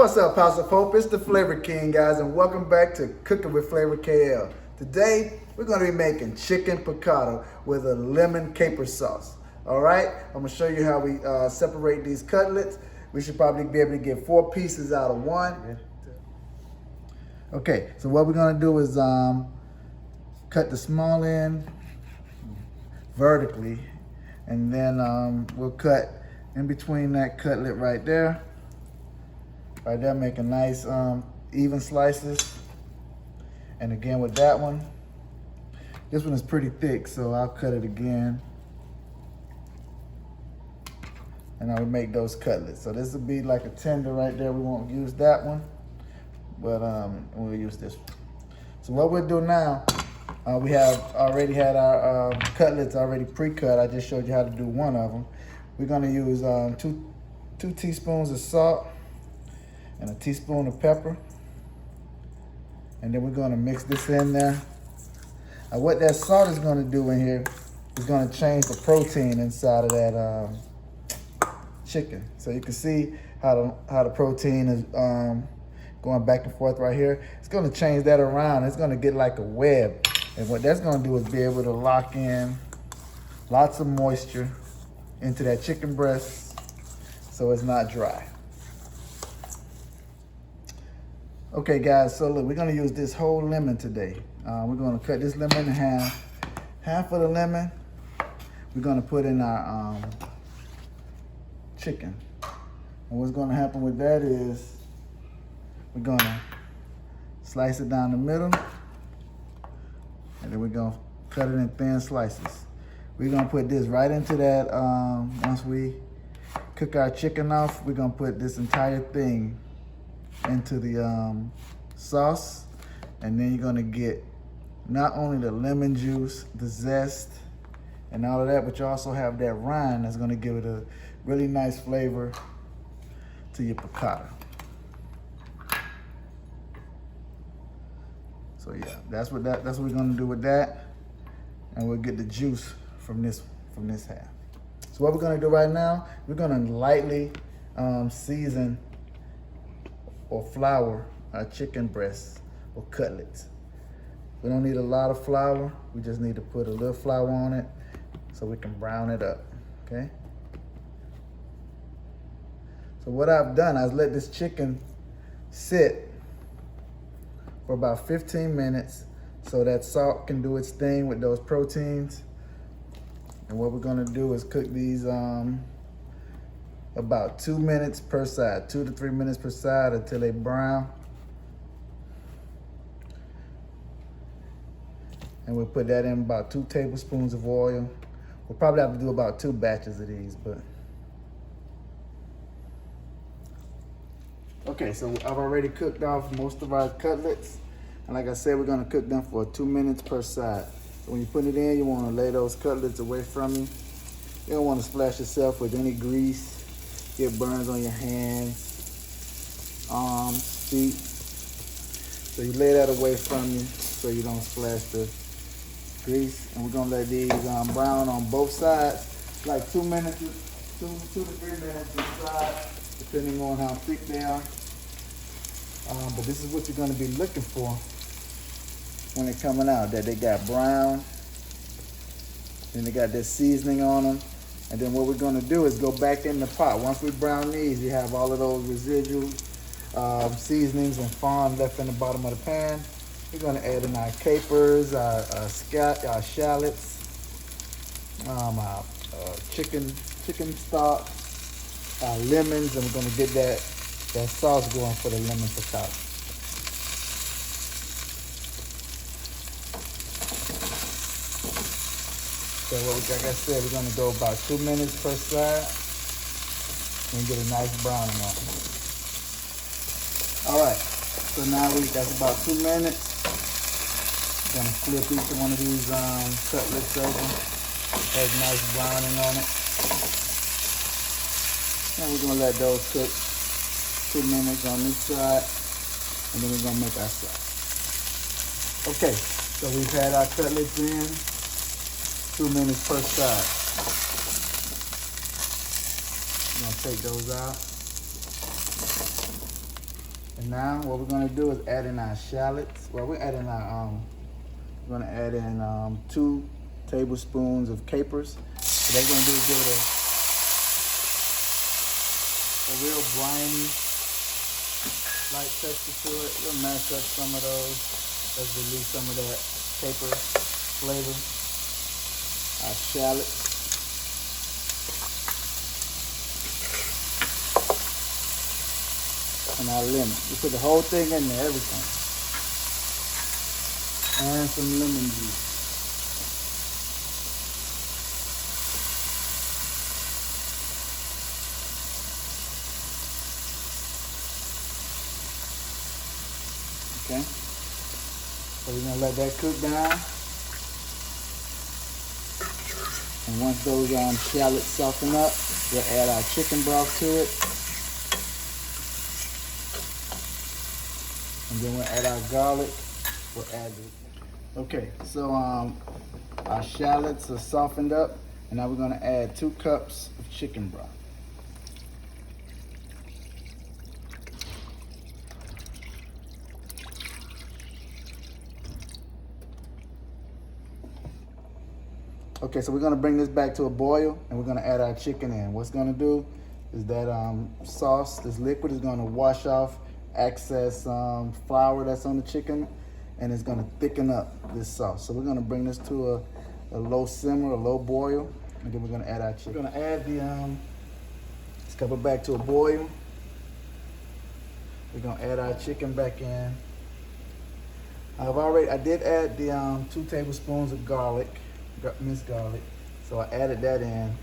What's up, House of Hope? It's the Flavor King, guys, and welcome back to Cooking with Flavor KL. Today, we're going to be making chicken piccata with a lemon caper sauce. All right, I'm going to show you how we separate these cutlets. We should probably be able to get 4 pieces out of one. Okay, so what we're going to do is cut the small end vertically, and then we'll cut in between that cutlet right there. Right there, make a nice even slices. And again with that one, this one is pretty thick, so I'll cut it again. And I will make those cutlets. So this will be like a tender right there. We won't use that one, but we'll use this one. So what we'll do now, we have already had our cutlets already pre-cut. I just showed you how to do one of them. We're gonna use two teaspoons of salt and a teaspoon of pepper. And then we're gonna mix this in there. What that salt is gonna do in here is gonna change the protein inside of that chicken. So you can see how the protein is going back and forth right here. It's gonna change that around. It's gonna get like a web. And what that's gonna do is be able to lock in lots of moisture into that chicken breast so it's not dry. Okay guys, so look, we're gonna use this whole lemon today. We're gonna cut this lemon in half. Half of the lemon, we're gonna put in our chicken. And what's gonna happen with that is, we're gonna slice it down the middle, and then we're gonna cut it in thin slices. We're gonna put this right into that, once we cook our chicken off, we're gonna put this entire thing into the sauce, and then you're gonna get not only the lemon juice, the zest, and all of that, but you also have that rind that's gonna give it a really nice flavor to your piccata. So yeah, that's what we're gonna do with that, and we'll get the juice from this half. So what we're gonna do right now, we're gonna lightly season or flour our chicken breasts or cutlets. We don't need a lot of flour. We just need to put a little flour on it so we can brown it up, okay? So what I've done, I've let this chicken sit for about 15 minutes so that salt can do its thing with those proteins. And what we're gonna do is cook these about 2 minutes per side, 2 to 3 minutes per side until they brown. And we'll put that in about 2 tablespoons of oil. We'll probably have to do about 2 batches of these, but. Okay, so I've already cooked off most of our cutlets. And like I said, we're gonna cook them for 2 minutes per side. So when you put it in, you wanna lay those cutlets away from you. You don't wanna splash yourself with any grease. Get burns on your hands, arms, feet. So you lay that away from you so you don't splash the grease. And we're gonna let these brown on both sides, like 2 minutes, 2 to 3 minutes each side, depending on how thick they are. But this is what you're gonna be looking for when they're coming out, that they got brown, and they got this seasoning on them. And then what we're gonna do is go back in the pot. Once we brown these, you have all of those residual seasonings and fond left in the bottom of the pan. We're gonna add in our capers, our shallots, our chicken stock, our lemons, and we're gonna get that sauce going for the lemon piccata. So like I said, we're gonna go about 2 minutes per side and get a nice browning on it. All right, so now that's about 2 minutes. We're gonna flip each one of these cutlets open. Has nice browning on it. And we're gonna let those cook 2 minutes on this side, and then we're gonna make our sauce. Okay, so we've had our cutlets in. 2 minutes per side. I'm gonna take those out. And now what we're gonna do is add in our shallots. Well, we're adding our we're gonna add in 2 tablespoons of capers. What that's gonna do is give it a real briny, light texture to it. We'll mash up some of those. Let's release some of that caper flavor. Our shallots. And our lemon. We put the whole thing in there, everything. And some lemon juice. Okay. So we're gonna let that cook down. And once those shallots soften up, we'll add our chicken broth to it. And then we'll add our garlic. We'll add it. Okay, so our shallots are softened up, and now we're gonna add 2 cups of chicken broth. Okay, so we're gonna bring this back to a boil, and we're gonna add our chicken in. What's gonna do is that sauce, this liquid, is gonna wash off excess flour that's on the chicken, and it's gonna thicken up this sauce. So we're gonna bring this to a low simmer, a low boil, and then we're gonna add our chicken. We're gonna add the, let's cover back to a boil. We're gonna add our chicken back in. I did add the 2 tablespoons of garlic, minced garlic, so I added that in.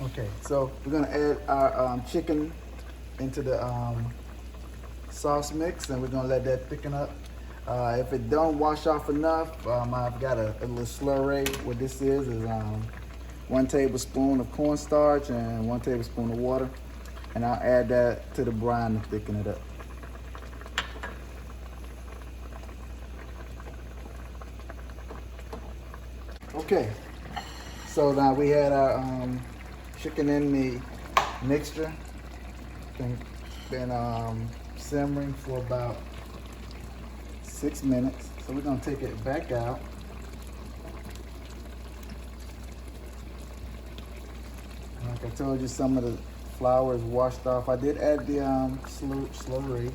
Okay, so we're gonna add our chicken into the sauce mix, and we're gonna let that thicken up. If it don't wash off enough, I've got a little slurry. What this is 1 tablespoon of cornstarch and 1 tablespoon of water, and I'll add that to the brine to thicken it up. Okay, so now we had our chicken in the mixture. Been simmering for about 6 minutes. So we're gonna take it back out. Like I told you, some of the flour is washed off. I did add the slurry.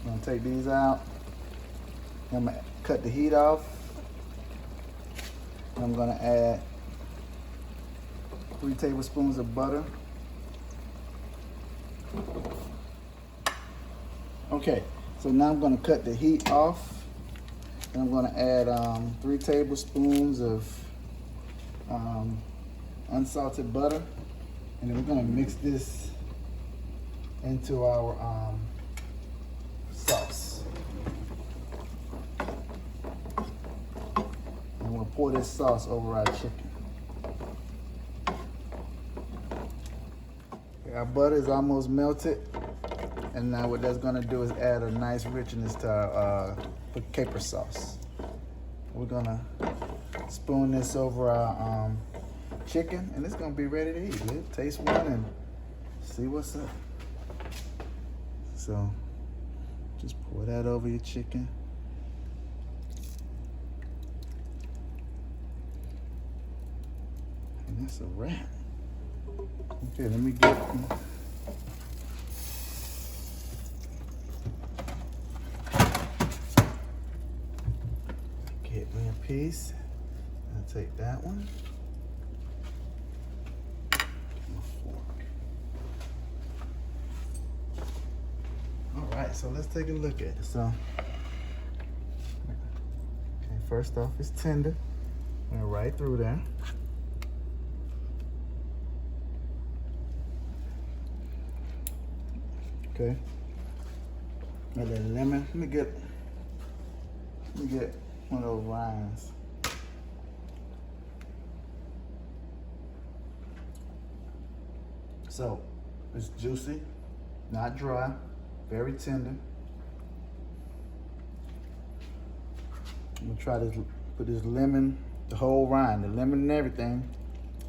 I'm gonna take these out. I'm gonna cut the heat off. I'm gonna add 3 tablespoons of butter. Okay, so now I'm gonna cut the heat off. And I'm gonna add 3 tablespoons of unsalted butter. And then we're gonna mix this into our sauce. And we'll pour this sauce over our chicken. Our butter is almost melted, and now what that's gonna do is add a nice richness to our caper sauce. We're gonna spoon this over our chicken, and it's gonna be ready to eat. Let's taste one and see what's up. So just pour that over your chicken. And that's a wrap. Okay, let me get me a piece. I'll take that one. Get my fork. All right, so let's take a look at it. So, okay, first off, it's tender. Went right through there. Okay. Got that lemon. Let me get one of those rinds. So it's juicy, not dry, very tender. I'm gonna try to put this lemon the whole rind, the lemon and everything.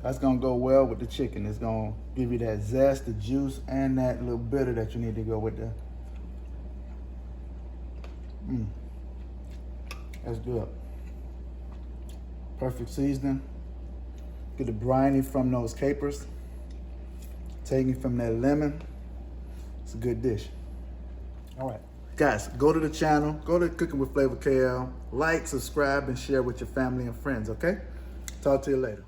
That's gonna go well with the chicken. It's gonna give you that zest, the juice, and that little bitter that you need to go with the. That's good. Perfect seasoning. Get the briny from those capers. Taking from that lemon. It's a good dish. All right. Guys, go to the channel, go to Cooking with Flavor KL, like, subscribe, and share with your family and friends, okay? Talk to you later.